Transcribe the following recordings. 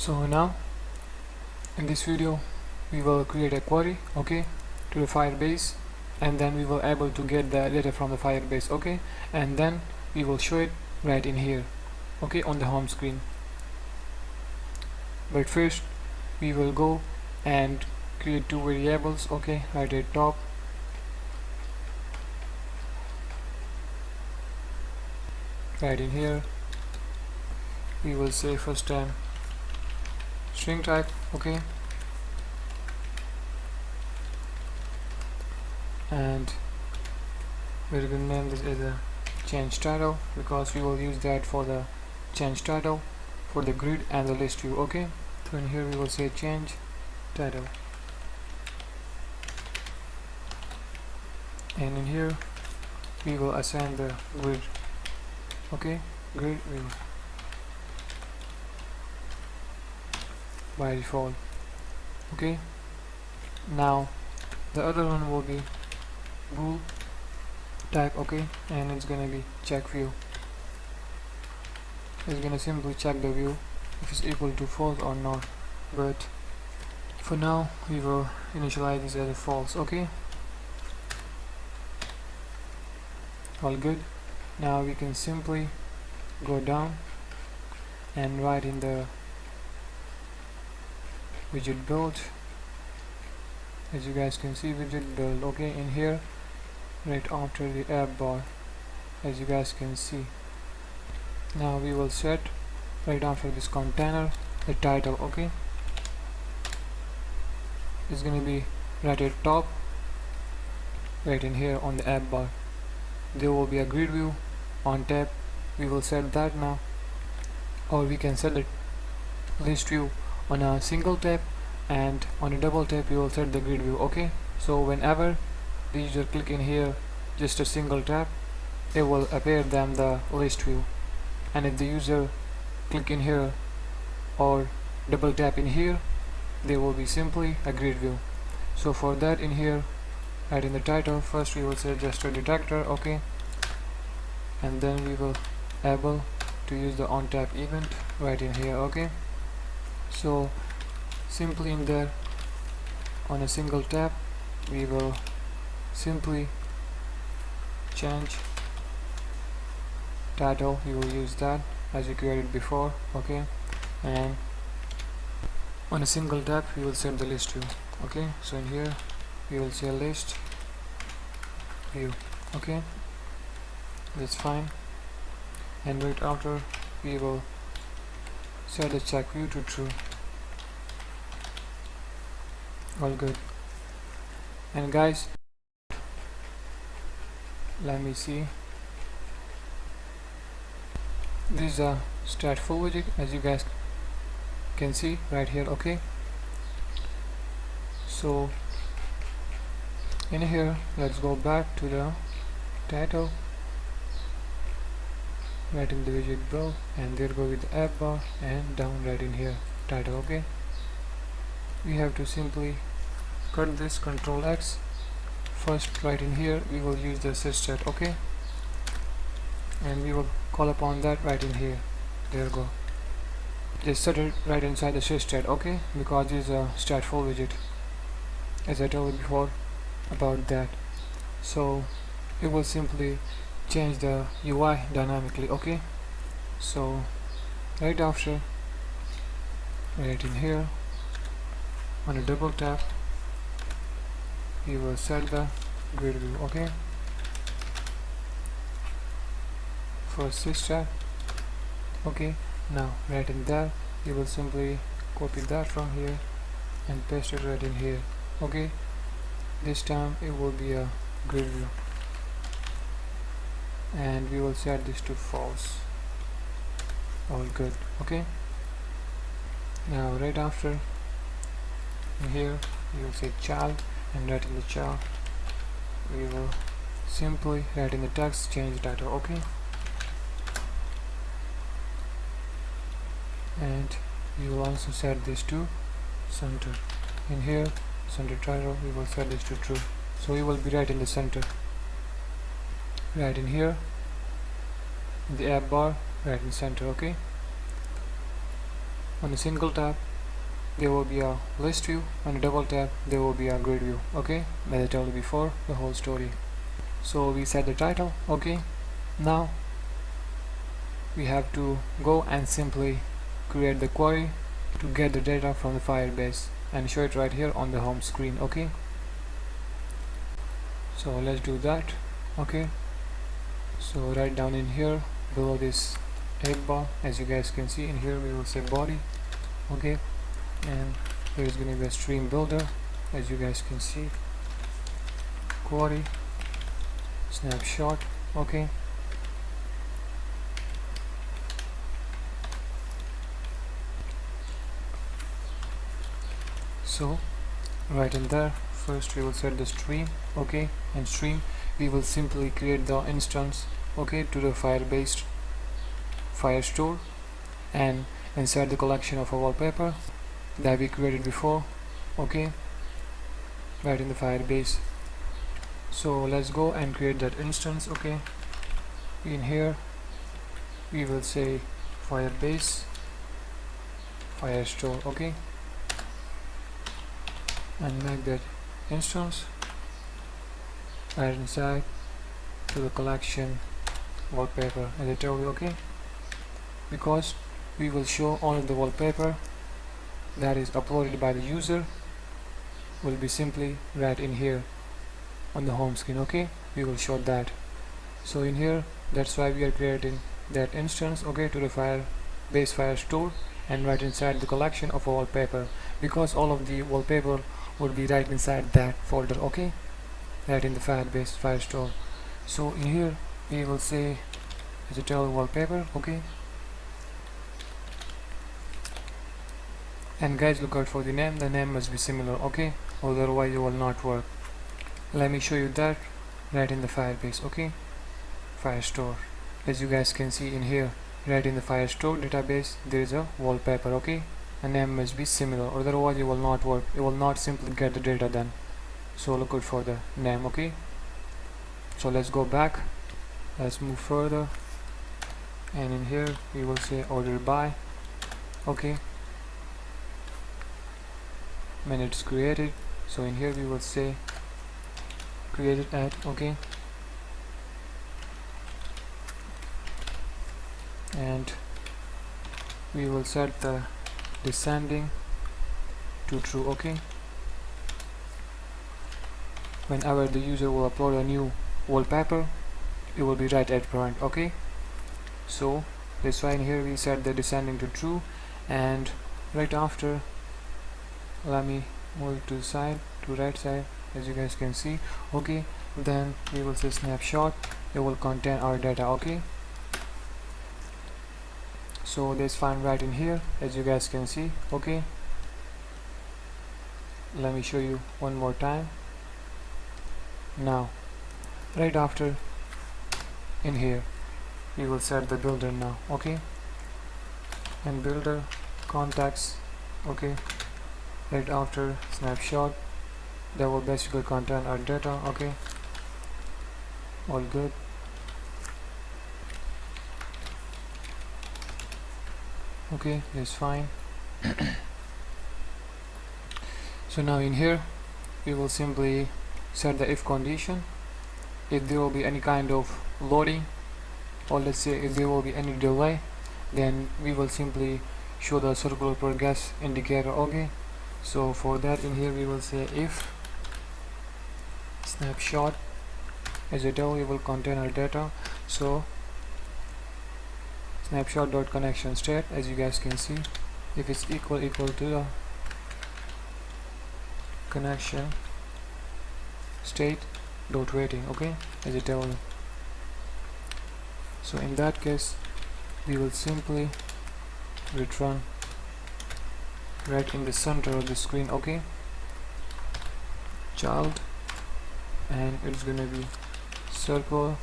So now in this video we will create a query, okay, to the Firebase, and then we will able to get the data from the Firebase, okay, and then we will show it right in here, okay, on the home screen. But first we will go and create two variables, okay, right at top. Right in here we will say first time string type, okay, and we're going to name this as a change title because we will use that for the change title for the grid and the list view, okay. So in here we will say change title, and in here we will assign the grid, okay, grid view by default, okay. Now the other one will be bool type, okay, and it's gonna be check view. It's gonna simply check the view if it's equal to false or not, but for now we will initialize this as a false, okay. All good. Now we can simply go down and write in the widget build, as you guys can see, widget build, okay, in here right after the app bar, as you guys can see. Now we will set right after this container the title, okay. It's gonna be right at top, right in here on the app bar. There will be a grid view on tab. We will set that now, or we can set the list view on a single tab, and on a double tap you will set the grid view, okay. So whenever the user click in here, just a single tap, it will appear them the list view, and if the user click in here or double tap in here, there will be simply a grid view. So for that, in here right in the title, first we will say just a detector, okay, and then we will able to use the on tap event right in here, okay. So simply in there on a single tap we will simply change title. We will use that as we created before, okay, and on a single tap we will set the list view, okay. So in here we will say list view, okay, that's fine. And right after we will set the check view to true. All good. And guys, let me see, this is a stateful widget, as you guys can see right here, okay. So in here let's go back to the title, right in the widget build, and there go with the app bar, and down right in here title, okay. We have to simply cut this, Control X. First right in here we will use the systat, okay, and we will call upon that right in here. There go, just set it right inside the systat, okay, because this is a stateful widget, as I told you before about that. So it will simply change the UI dynamically, okay. So right after, right in here on a double tap we will set the grid view, okay, for systat, okay. Now right in there you will simply copy that from here and paste it right in here, okay. This time it will be a grid view, and we will set this to false. All good, okay. Now right after, in here you will say child, and right in the child we will simply write in the text change title, okay, and we will also set this to center. In here center title we will set this to true, so we will be right in the center, right in here in the app bar, right in center, okay. On a single tab there will be a list view, on a double tab there will be a grid view. Okay, as I told you before, the whole story. So we set the title. Okay, now we have to go and simply create the query to get the data from the Firebase and show it right here on the home screen. Okay, so let's do that. Okay, so right down in here below this 8 bar, as you guys can see, in here we will say body. Okay, and there is going to be a StreamBuilder, as you guys can see, query snapshot. Okay, so right in there, first we will set the stream. Okay, and stream we will simply create the instance, okay, to the Firebase Firestore and insert the collection of a wallpaper that we created before. Okay, right in the Firebase. So let's go and create that instance. Okay, in here we will say Firebase Firestore. Okay, and make that instance right inside to the collection wallpaper, as I told you. Okay, because we will show only the wallpaper that is uploaded by the user will be simply right in here on the home screen. Okay, we will show that. So in here, that's why we are creating that instance, okay, to the Firebase Firestore and right inside the collection of a wallpaper, because all of the wallpaper would be right inside that folder. Okay, right in the Firebase Firestore. So in here we will say, as a tell wallpaper. Okay, and guys, look out for the name. The name must be similar. Okay, otherwise it will not work. Let me show you that right in the Firebase. Okay, Firestore, as you guys can see in here, right in the Firestore database there is a wallpaper. Okay, a name must be similar, otherwise it will not work. It will not simply get the data then. So look out for the name. Okay, so let's go back, let's move further, and in here we will say ordered by. Okay, minutes created. So in here we will say created at. Okay, and we will set the descending to true. Okay, whenever the user will upload a new wallpaper it will be right at parent. Okay, so that's why in here we set the descending to true, and right after, let me move to the side, to right side, as you guys can see. Okay, then we will say snapshot. It will contain our data. Okay, so that's fine right in here, as you guys can see. Okay, let me show you one more time. Now right after, in here we will set the builder now. Okay, and builder contacts. Okay, right after snapshot, that will basically contain our data. Okay, all good. Okay, that's fine. So now in here we will simply set the if condition. If there will be any kind of loading, or let's say if there will be any delay, then we will simply show the circular progress indicator. Okay, so for that in here we will say if snapshot, as I told you, will contain our data. So snapshot.connection state, as you guys can see, if it's equal to the connection state dot waiting. Okay, as I told you. So in that case we will simply return right in the center of the screen. Okay, child, and it's gonna be circle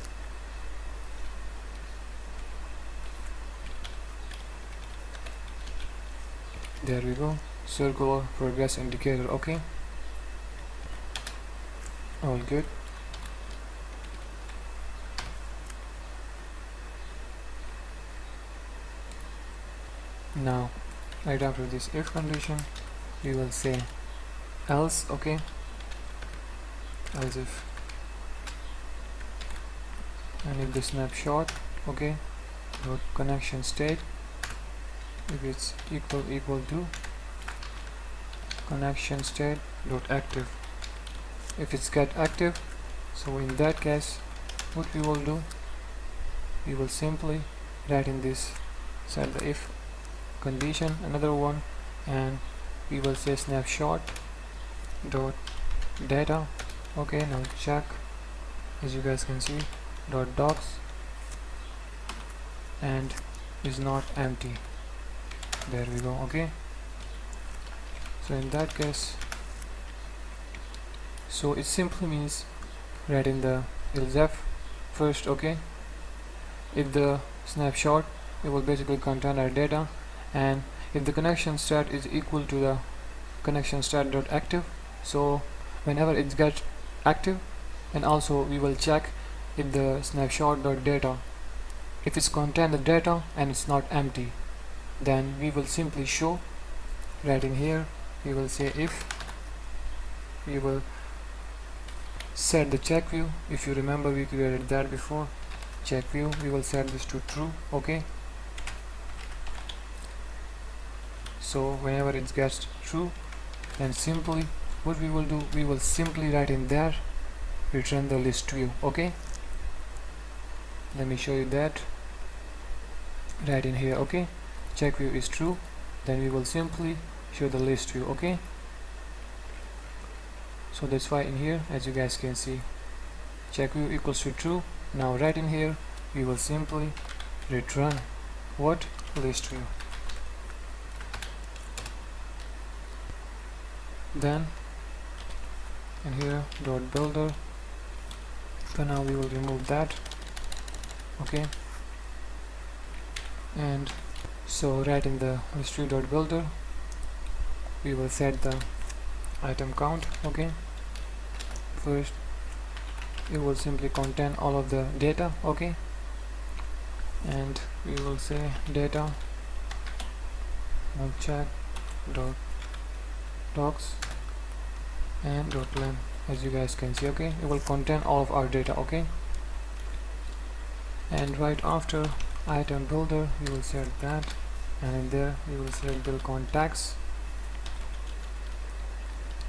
there we go, circular progress indicator. Okay, all good. Now right after this if condition we will say else, okay, else if, and if the snapshot, okay, dot connection state, if it's equal to connection state dot active, if it's get active, so in that case what we will do, we will simply write in this, set the if condition another one, and we will say snapshot dot data, okay, now check, as you guys can see, dot docs, and is not empty, there we go, okay. So in that case, so it simply means writing the else first, okay, if the snapshot, it will basically contain our data, and if the connection stat is equal to the connection stat dot active, so whenever it gets active, and also we will check if the snapshot dot data, if it's contain the data and it's not empty, then we will simply show, writing here we will say if, we will set the check view, if you remember we created that before, check view, we will set this to true, okay. So whenever it gets true, then simply what we will do, we will simply write in there return the list view, okay. Let me show you that, right in here, okay, check view is true, then we will simply show the list view, okay. So that's why in here, as you guys can see, check view equals to true. Now right in here we will simply return what, list view. Then in here dot builder, so now we will remove that, okay, and so right in the history dot builder we will set the item count, okay. First it will simply contain all of the data, okay, and we will say data check dot docs and dot length, as you guys can see, okay, it will contain all of our data, okay. And right after item builder we will set that, and in there we will select build contacts,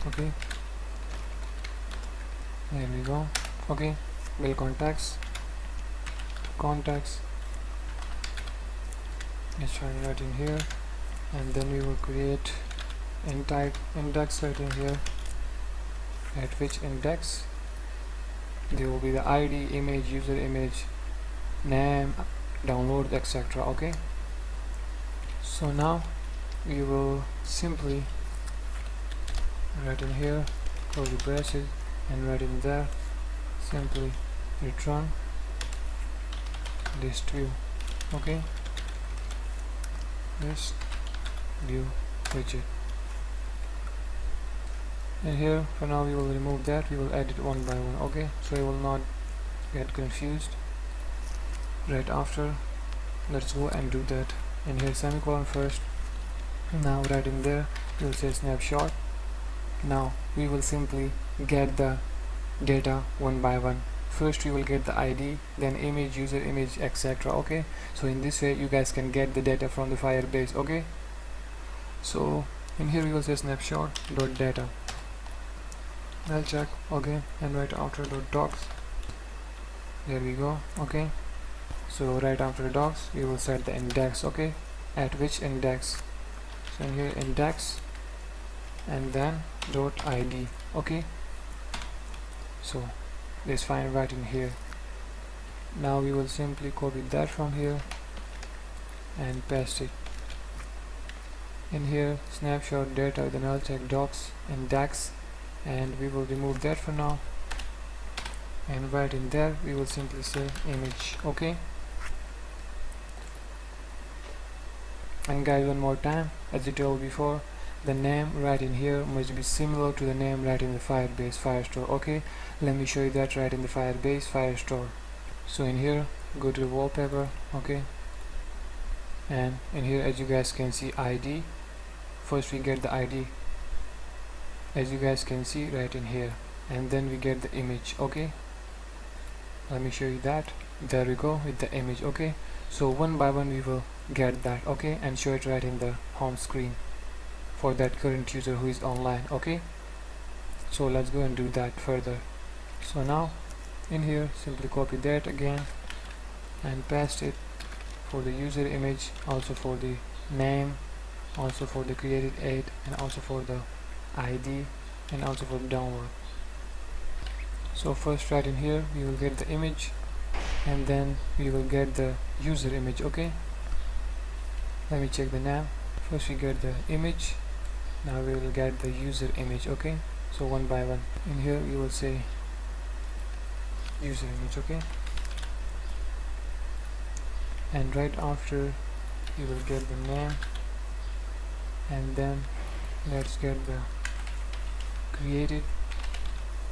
okay, there we go, okay, build contacts, let's try right in here, and then we will create index right in here, at which index there will be the ID, image, user image, name, download, etc, okay. So now we will simply write in here curly braces, and right in there simply return list view, okay, list view widget. And here for now we will remove that, we will add it one by one, okay, so you will not get confused. Right after, let's go and do that. In here semicolon first, now right in there we will say snapshot. Now we will simply get the data one by one. First we will get the ID, then image, user image, etc, okay. So in this way you guys can get the data from the Firebase, okay. So in here we will say snapshot dot data, I'll check, okay, and right after dot docs, there we go, okay. So right after the docs we will set the index, okay, at which index, so in here index, and then dot ID, okay. So let's find right in here. Now we will simply copy that from here and paste it in here, snapshot data, then I'll check docs index, and we will remove that for now, and right in there we will simply say image, okay. And guys, one more time, as I told before, the name right in here must be similar to the name right in the Firebase Firestore, okay. Let me show you that right in the Firebase Firestore. So in here go to the wallpaper, okay, and in here as you guys can see ID, first we get the ID, as you guys can see right in here, and then we get the image. Okay, let me show you that. There we go with the image. Okay, so one by one we will get that, okay, and show it right in the home screen for that current user who is online. Okay, so let's go and do that further. So now in here simply copy that again and paste it for the user image, also for the name, also for the created aid, and also for the ID, and also for the download. So first right in here we will get the image, and then we will get the user image. Okay, let me check the name. First we get the image, now we will get the user image. Okay, so one by one. In here we will say user image. Okay, and right after you will get the name, and then let's get the created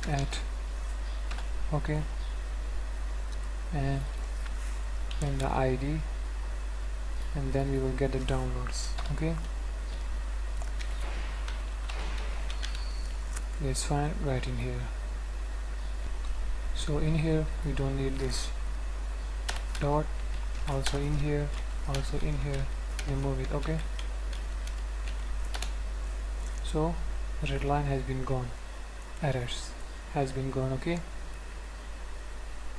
at. Okay, and then the ID, and then we will get the downloads. Okay, that's fine right in here. So in here we don't need this dot, also in here, also in here, remove it. Okay, so the red line has been gone, errors has been gone. Okay,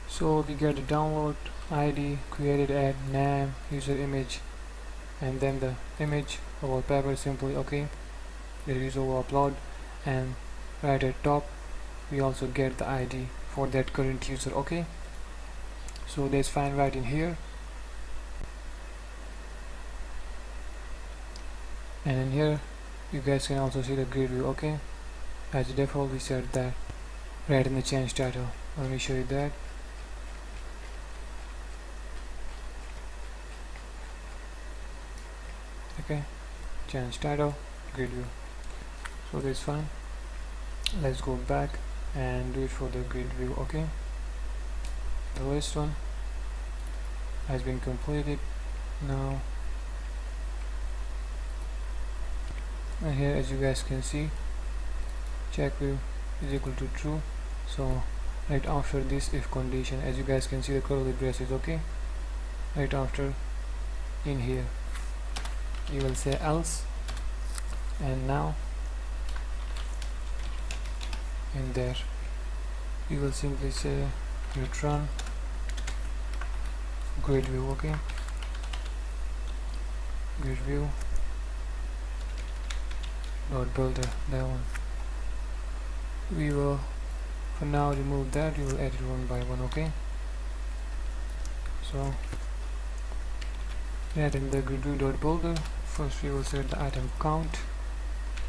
so we get the download, ID, created ad, name, user image, and then the image wallpaper simply. Okay, the user will upload, and right at top we also get the ID for that current user. Okay, so that's fine right in here. And in here you guys can also see the grid view. Okay, as default we set that right in the change title. Let me show you that. Okay, change title, grid view. So that's fine. Let's go back and do it for the grid view. Okay, the list one has been completed now, and here as you guys can see check view is equal to true. So right after this if condition, as you guys can see the curly braces. Okay, right after in here you will say else, and now in there you will simply say return grid view. Okay, grid view dot builder, that one. We will for now remove that, we will edit one by one. Okay, so add in the grid view dot builder. First we will set the item count,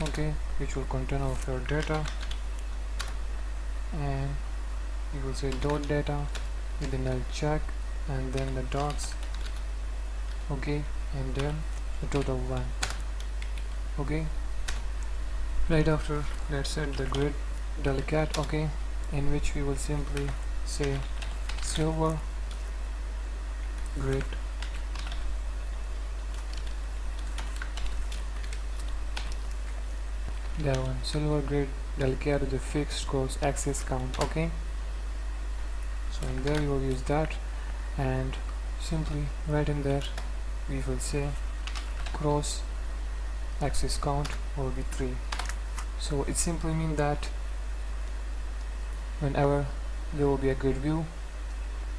okay, which will contain all of your data, and we will say dot data with the null check, and then the dots. Okay, and then the total one. Okay, right after let's set the grid delicate. Okay, in which we will simply say silver grid that one, silver grid delicate with the fixed cross axis count. Okay, so in there we will use that, and simply right in there we will say cross axis count will be 3. So it simply means that whenever there will be a grid view,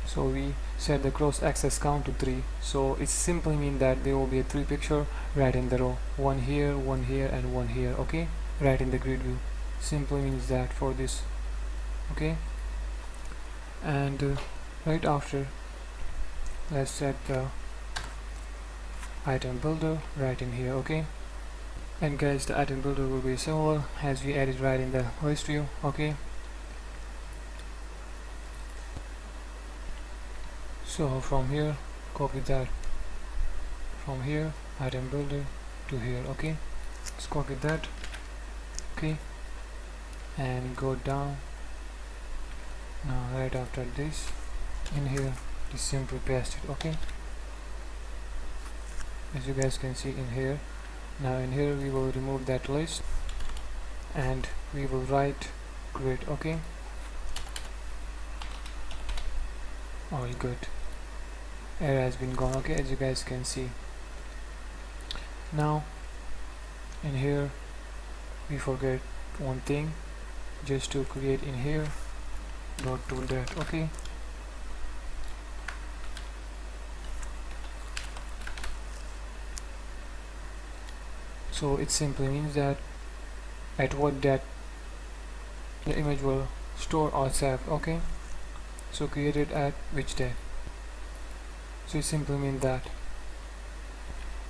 so we set the cross axis count to 3, so it simply means that there will be a 3 picture right in the row, one here, and one here. Okay, right in the grid view, simply means that for this. Okay, and right after let's set the item builder right in here. Okay, and guys, the item builder will be similar as we added right in the list view. Okay, so from here copy that from here item builder to here. Okay, let's copy that. Okay, and go down. Now right after this in here just simply paste it. Okay, as you guys can see in here Now in here we will remove that list and we will write grid. Okay, all good, error has been gone. Okay, as you guys can see. Now in here we forget one thing, just to create in here dot tool that. Okay, so it simply means that at what date the image will store or save. Okay, so created at which date, so it simply means that.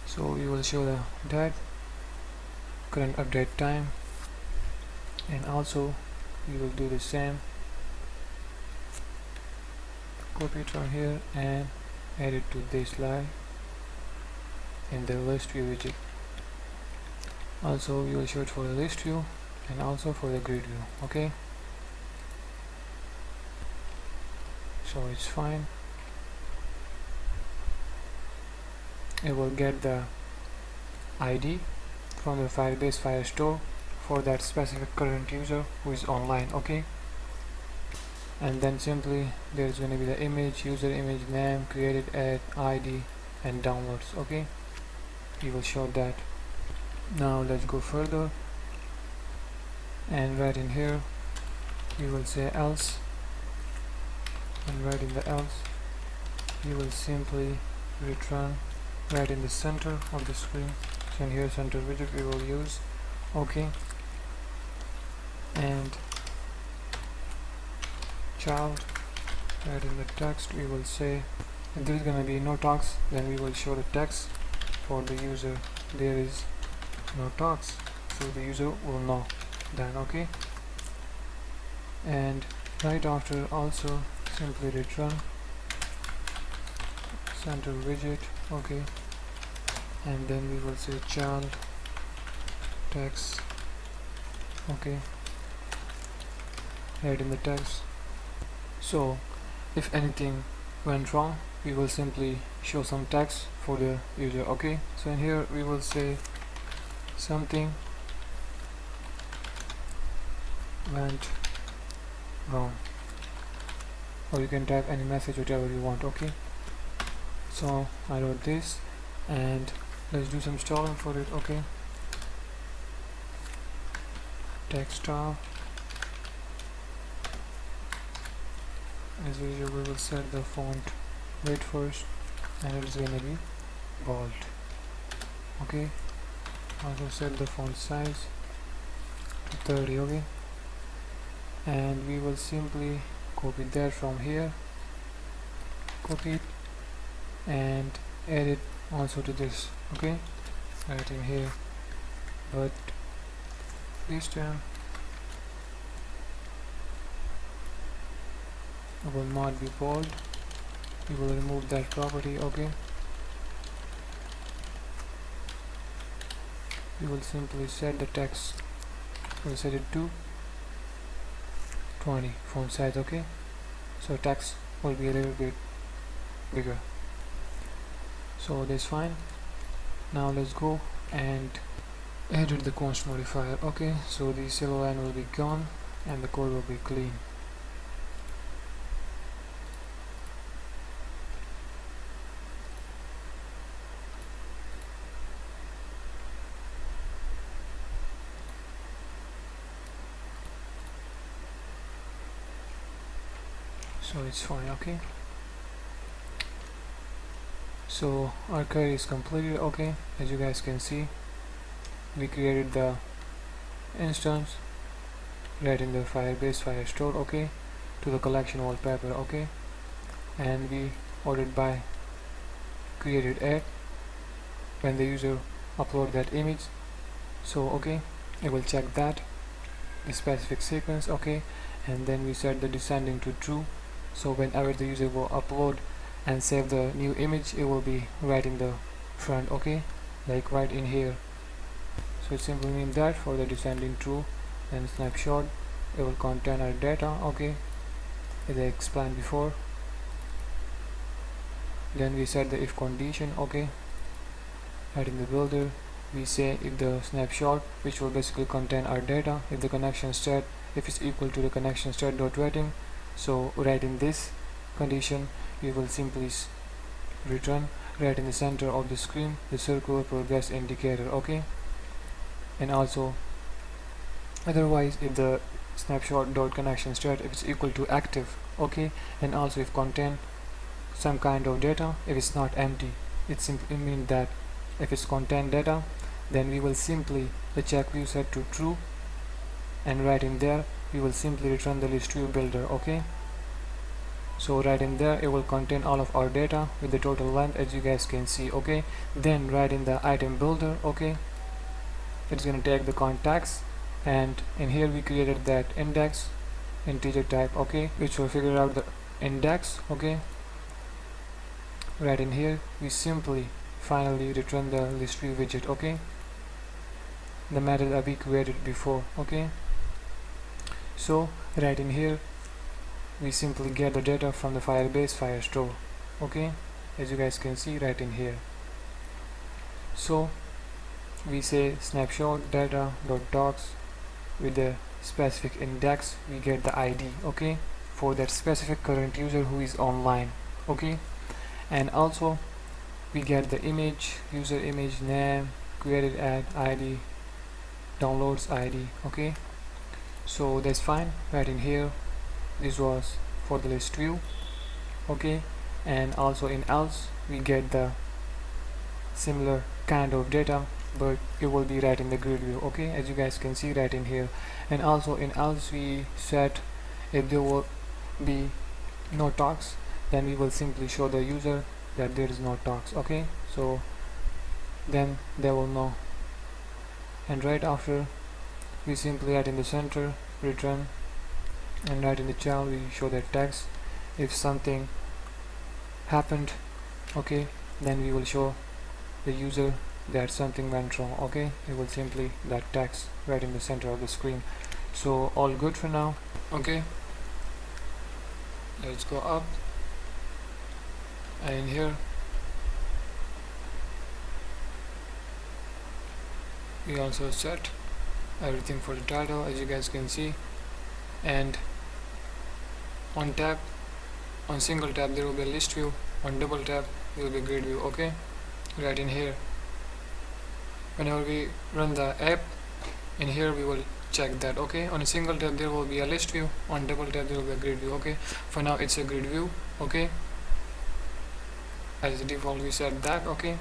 So we will show the date, current update time, and also we will do the same, copy it from here and add it to this line in the list view widget. Also we will show it for the list view and also for the grid view. Okay, so it's fine. It will get the ID from the Firebase Firestore for that specific current user who is online. Okay, and then simply there's going to be the image, user image name, created at ID and downloads. Okay, we will show that. Now let's go further and right in here we will say else, and right in the else we will simply return right in the center of the screen. So in here center widget we will use. Okay, and child, right in the text we will say, if there is going to be no text, then we will show the text for the user. There is no text, so the user will know then. Okay, and right after also simply return center widget. Okay, and then we will say child text. Okay, right in the text. So if anything went wrong, we will simply show some text for the user. Okay, so in here we will say something went wrong, or you can type any message, whatever you want. Okay, so I wrote this and let's do some styling for it. Okay, text style. As usual we will set the font weight first and it is going to be bold. Okay, also set the font size to 30. Okay, and we will simply copy that from here, copy it and add it also to this. Okay, right in here, but this time it will not be bold. We will remove that property. Okay, we will simply set the text, we'll set it to 20 font size. Okay, so text will be a little bit bigger, so that's fine. Now let's go and edit the const modifier. Okay, so the yellow line will be gone and the code will be clean. So it's fine. Okay, so our query is completed. Okay, as you guys can see, we created the instance right in the Firebase Firestore. Okay, to the collection wallpaper. Okay, and we ordered by created at when the user upload that image. So okay, it will check that the specific sequence. Okay, and then we set the descending to true, so whenever the user will upload and save the new image, it will be right in the front. Okay, like right in here. So it simply means that for the descending true, then snapshot it will contain our data. Okay, as I explained before. Then we set the if condition. Okay, right in the builder, we say if the snapshot, which will basically contain our data, if the connection state, if it's equal to the connection state dot rating. So right in this condition, we will simply return right in the center of the screen the circular progress indicator. Okay, and also otherwise if the snapshot dot connection state, if it's equal to active. Okay, and also if contain some kind of data, if it's not empty, it simply means that if it's contain data, then we will simply the check view set to true, and right in there we will simply return the list view builder. Okay, so right in there it will contain all of our data with the total length, as you guys can see. Okay, then right in the item builder, okay, it's gonna take the contacts, and in here we created that index integer type, okay, which will figure out the index. Okay, right in here we simply finally return the list view widget. Okay, the method that we created before. Okay, so right in here we simply get the data from the Firebase Firestore. Okay, as you guys can see right in here. So we say snapshot data dot docs with the specific index, we get the ID, okay, for that specific current user who is online. Okay, and also we get the image, user image name, created ad ID, downloads ID. Okay, so that's fine. Right in here this was for the list view. Okay, and also in else we get the similar kind of data, but it will be right in the grid view. Okay, as you guys can see right in here. And also in else we set if there will be no talks, then we will simply show the user that there is no talks. Okay, so then they will know. And right after we simply add in the center return, and right in the child we show that text if something happened. Okay, then we will show the user that something went wrong. Okay, it will simply that text right in the center of the screen. So all good for now. Okay, let's go up, and here we also set everything for the title, as you guys can see. And on tab, on single tab there will be a list view, on double tab there will be a grid view. Okay, right in here whenever we run the app, in here we will check that. Okay, on a single tab there will be a list view, on double tab there will be a grid view. Okay, for now it's a grid view. Okay, as the default we set that. Okay,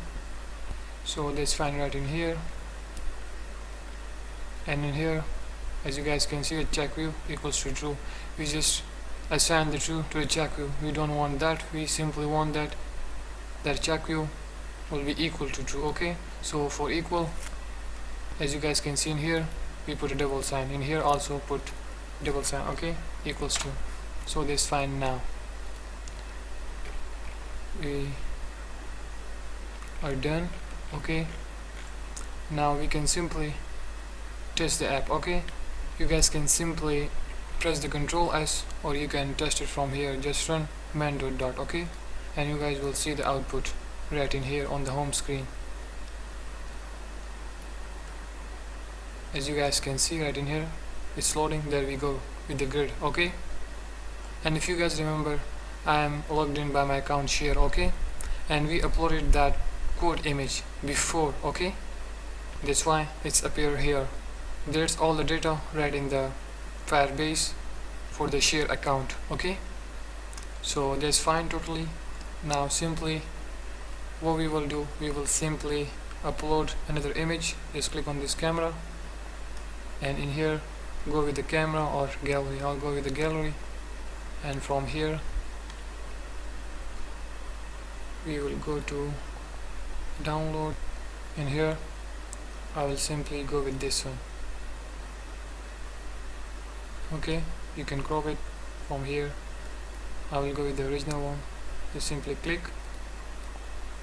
so that's fine right in here. And in here, as you guys can see, a check view equals to true. We just assign the true to the check view. We don't want that, we simply want that check view will be equal to true. Okay, so for equal, as you guys can see in here, we put a double sign. In here also put double sign. Okay, equals to. So that's fine. Now we are done. Okay, now we can simply test the app. Okay, you guys can simply press the Control S, or you can test it from here. Just run man.dot. Okay, and you guys will see the output right in here on the home screen. As you guys can see right in here, it's loading. There we go with the grid. Okay, and if you guys remember, I am logged in by my account share. Okay, and we uploaded that code image before. Okay, that's why it's appear here. There's all the data right in the Firebase for the share account. Okay, so that's fine totally. Now simply what we will do, we will simply upload another image. Just click on this camera, and in here go with the camera or gallery. I'll go with the gallery, and from here we will go to download. In here I will simply go with this one. Okay, you can crop it from here. I will go with the original one. Just simply click.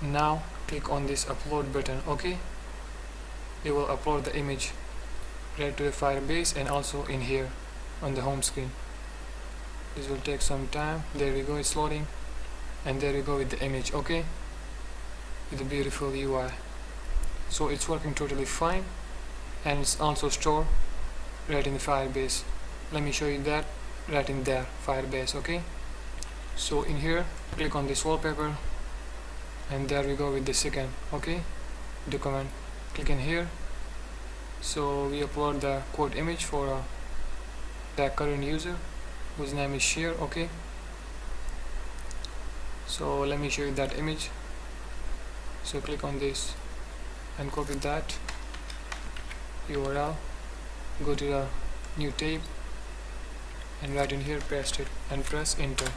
Now click on this upload button. Okay, it will upload the image right to the Firebase and also in here on the home screen. This will take some time. There we go, it's loading, and there we go with the image. Okay, with the beautiful UI. So it's working totally fine, and it's also stored right in the Firebase. Let me show you that right in there, Firebase. Okay, so in here click on this wallpaper, and there we go with the second document. Click in here. So we upload the quote image for the current user whose name is share. Okay, so let me show you that image. So click on this and copy that URL, go to the new tab and right in here paste it and press enter.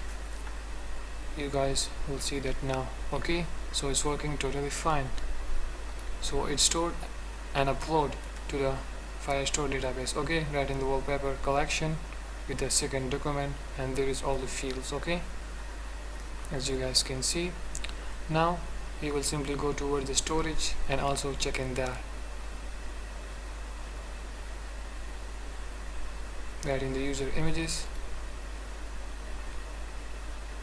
You guys will see that now. Okay, so it's working totally fine. So it's stored and upload to the Firestore database. Okay, right in the wallpaper collection with the second document, and there is all the fields. Okay, as you guys can see. Now we will simply go towards the storage and also check in there. Right in the user images,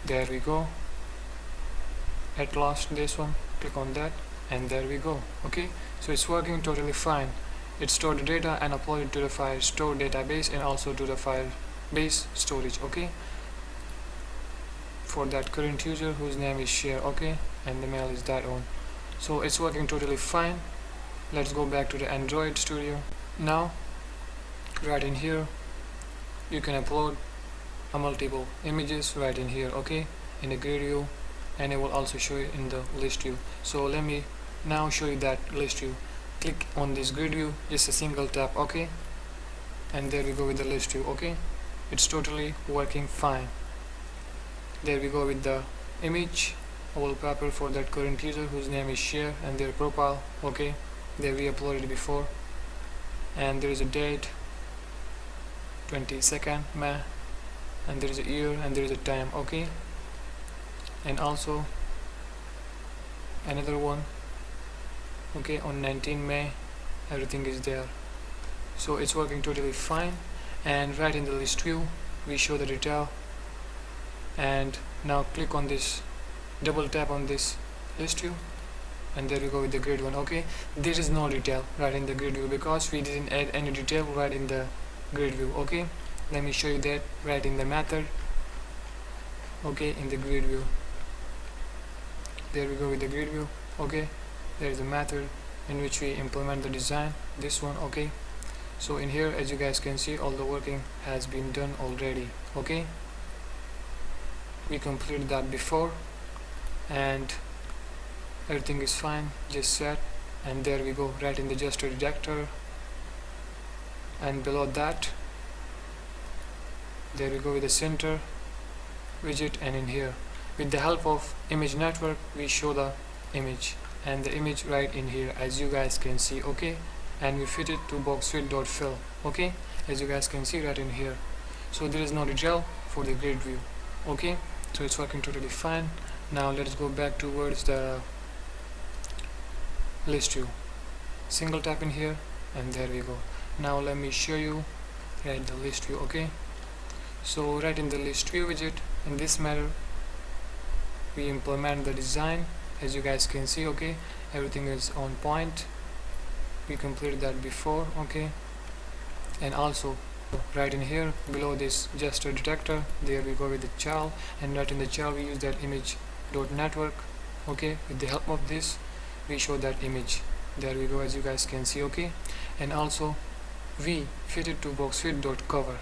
there we go. At last, this one, click on that, and there we go. Okay, so it's working totally fine. It stored the data and uploaded to the Firestore database and also to the Firebase storage. Okay, for that current user whose name is share. Okay, and the mail is that one. So it's working totally fine. Let's go back to the Android Studio. Now right in here you can upload a multiple images right in here. Okay, in the grid view, and it will also show you in the list view. So let me now show you that list view. Click on this grid view, just a single tap. Okay, and there we go with the list view. Okay, it's totally working fine. There we go with the image wallpaper for that current user whose name is share and their profile. Okay, there we uploaded before, and there is a date 22nd May, and there is a year and there is a time. Okay, and also another one. Okay, on 19 May, everything is there. So it's working totally fine. And right in the list view we show the detail, and now click on this, double tap on this list view, and there we go with the grid one. Okay, there is no detail right in the grid view because we didn't add any detail right in the grid view. Okay, let me show you that right in the method. Okay, in the grid view, there we go with the grid view. Okay, there is a method in which we implement the design, this one. Okay, so in here, as you guys can see, all the working has been done already. Okay, we completed that before, and everything is fine, just set. And there we go right in the gesture detector, and below that there we go with the center widget, and in here with the help of image network we show the image, and the image right in here, as you guys can see. Okay, and we fit it to boxfit.fill. Okay, as you guys can see right in here. So there is no detail for the grid view. Okay, so it's working totally fine. Now let's go back towards the list view. Single tap in here, and there we go. Now let me show you right the list view. Okay, so right in the list view widget, in this matter we implement the design, as you guys can see. Okay, everything is on point, we completed that before. Okay, and also right in here below this gesture detector, there we go with the child, and right in the child we use that image.network. Okay, with the help of this we show that image. There we go, as you guys can see. Okay, and also we fit it to boxfit.cover.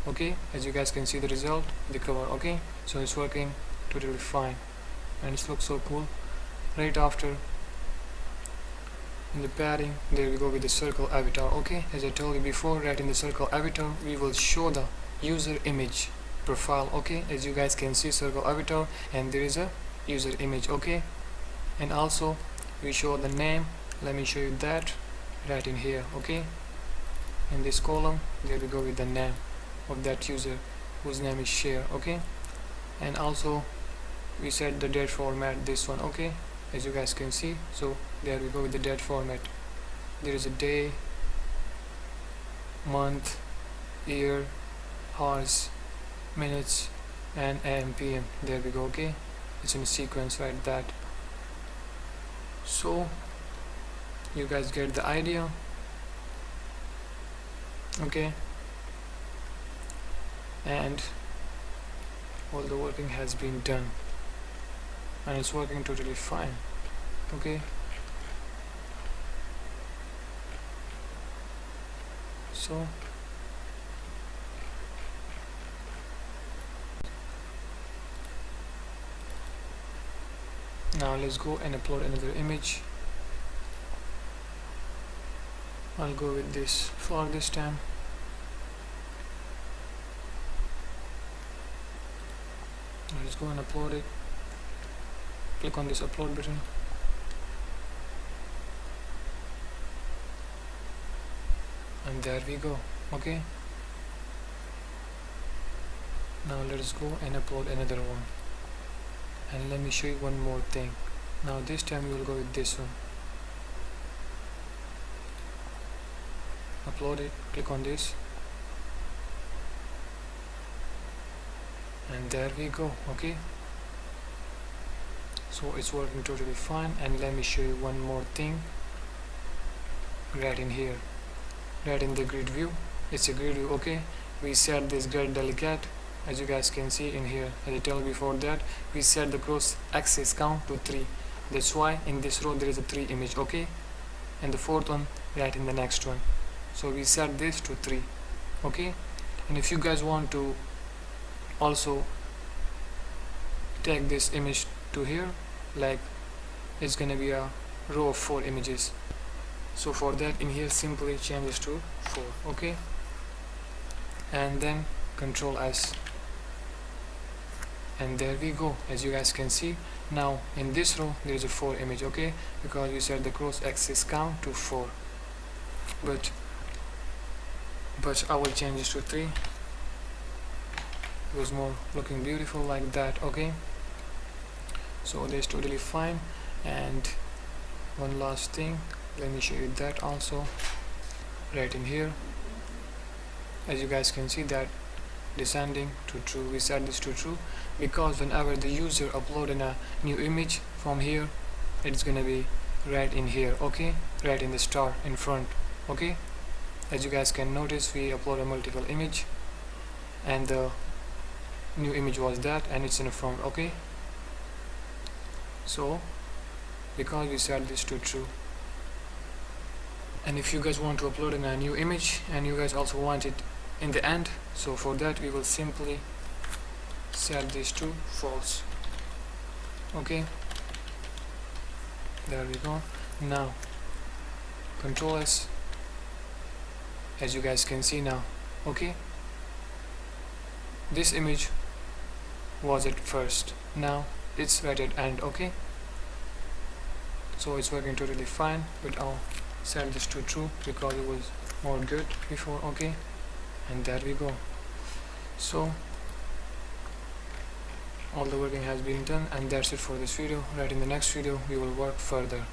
Okay, as you guys can see the result, the cover. Okay, so it's working totally fine, and it looks so cool. Right after, in the padding, there we go with the circle avatar. Okay, as I told you before, right in the circle avatar we will show the user image profile. Okay, as you guys can see, circle avatar, and there is a user image. Okay, and also we show the name. Let me show you that right in here. Okay, in this column there we go with the name of that user whose name is share. Okay, and also we set the date format, this one. Okay, as you guys can see, so there we go with the date format. There is a day, month, year, hours, minutes, and AM, PM. There we go. Okay, it's in a sequence like that. So You guys get the idea. Okay, and all the working has been done and it's working totally fine. Okay, so now let's go and upload another image. I'll go with this flower this time. Let's go and upload it. Click on this upload button. And there we go. Okay, now let's go and upload another one. And let me show you one more thing. Now this time we will go with this one. Upload it, click on this, and there we go. Okay, so it's working totally fine. And let me show you one more thing right in here, right in the grid view. It's a grid view. Okay, we set this grid delegate, as you guys can see in here. As I told before that, we set the cross axis count to 3. That's why in this row there is a 3 image. Okay, and the fourth one right in the next one. So we set this to 3. Okay, and if you guys want to also take this image to here, like it's gonna be a row of 4 images. So for that, in here simply change this to 4. Okay, and then Control S, and there we go. As you guys can see, now in this row there is a 4 image. Okay, because we set the cross axis count to 4, but I will change this to 3. It was more looking beautiful like that. Okay, so that's totally fine. And one last thing, let me show you that also right in here. As you guys can see that descending to true, we set this to true because whenever the user upload in a new image from here, it's gonna be right in here. Okay, right in the star in front. Okay, as you guys can notice, we upload a multiple image and the new image was that, and it's in the front. Okay, so because we set this to true. And if you guys want to upload in a new image and you guys also want it in the end, so for that we will simply set this to false. Okay, there we go. Now Control S, as you guys can see now. Okay, this image was at first, now it's right at end. Okay, so it's working totally fine, but I'll set this to true because it was more good before. Okay, and there we go. So all the working has been done, and that's it for this video. Right in the next video we will work further.